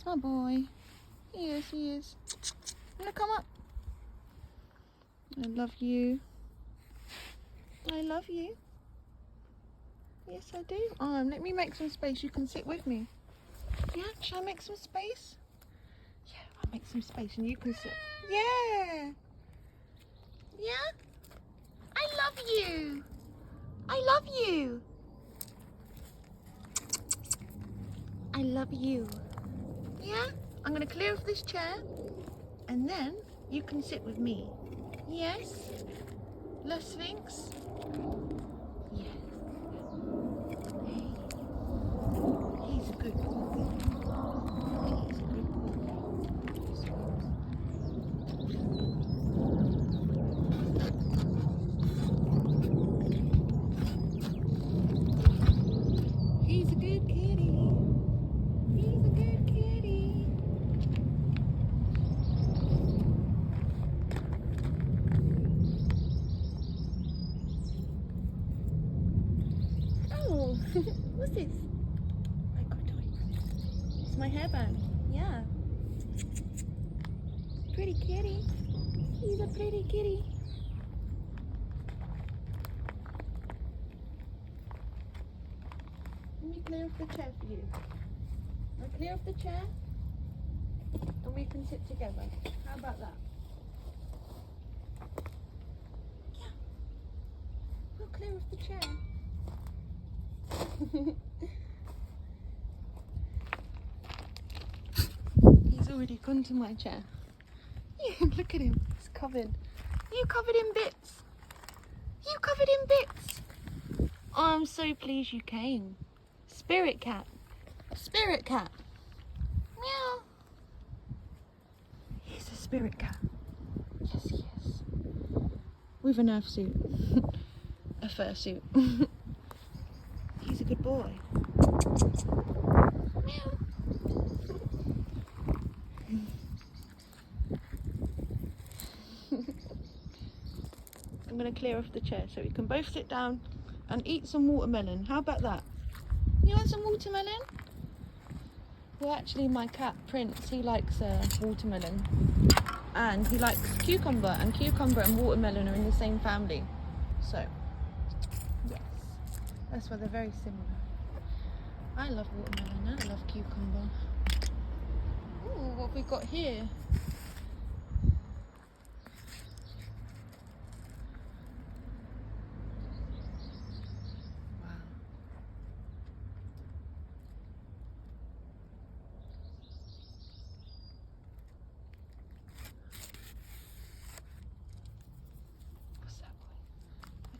my boy. He is, he is. Wanna come up? I love you. I love you. Yes, I do. Let me make some space. You can sit with me. Yeah, shall I make some space? Yeah, I'll make some space and you can sit. Yeah. Yeah? I love you. I love you. I love you. Yeah? I'm going to clear off this chair and then you can sit with me. Yes? La Sphinx? Yeah. Hey. He's a good boy. He's a good boy. He's a good kitty. He's a good kitty. Oh, what's this? I got a toy. It's my hairband. Yeah. Pretty kitty. He's a pretty kitty. Let me clear off the chair for you. I'll clear off the chair and we can sit together. How about that? Yeah. We'll clear off the chair. He's already gone to my chair. Yeah, look at him. He's covered. You covered in bits. You covered in bits. Oh, I'm so pleased you came. Spirit cat. Spirit cat. Meow. He's a spirit cat. Yes, he is. With an earth suit. A fursuit. He's a good boy. Meow. I'm going to clear off the chair so we can both sit down and eat some watermelon. How about that? You want some watermelon? Well, actually my cat Prince, he likes watermelon and he likes cucumber, and cucumber and watermelon are in the same family. So, yes, that's why they're very similar. I love watermelon and I love cucumber. Ooh, what have we got here?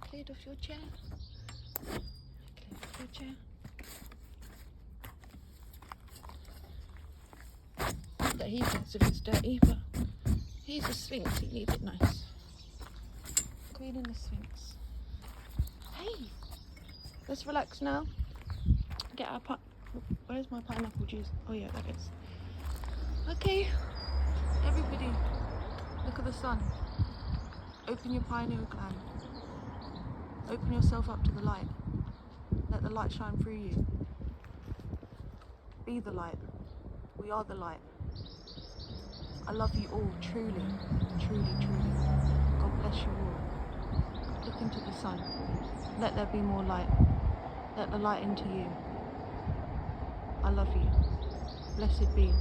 Cleared off your chair. Cleared off your chair. Not that he thinks if it's dirty, but he's a sphinx, he leaves it nice. Queen and the Sphinx. Hey! Let's relax now. Get our where's my pineapple juice? Oh yeah, that is. Okay, everybody, look at the sun. Open your pineal gland. Open yourself up to the light. Let the light shine through you. Be the light. We are the light. I love you all, truly, truly, truly. God bless you all. Look into the sun. Let there be more light. Let the light into you. I love you. Blessed be.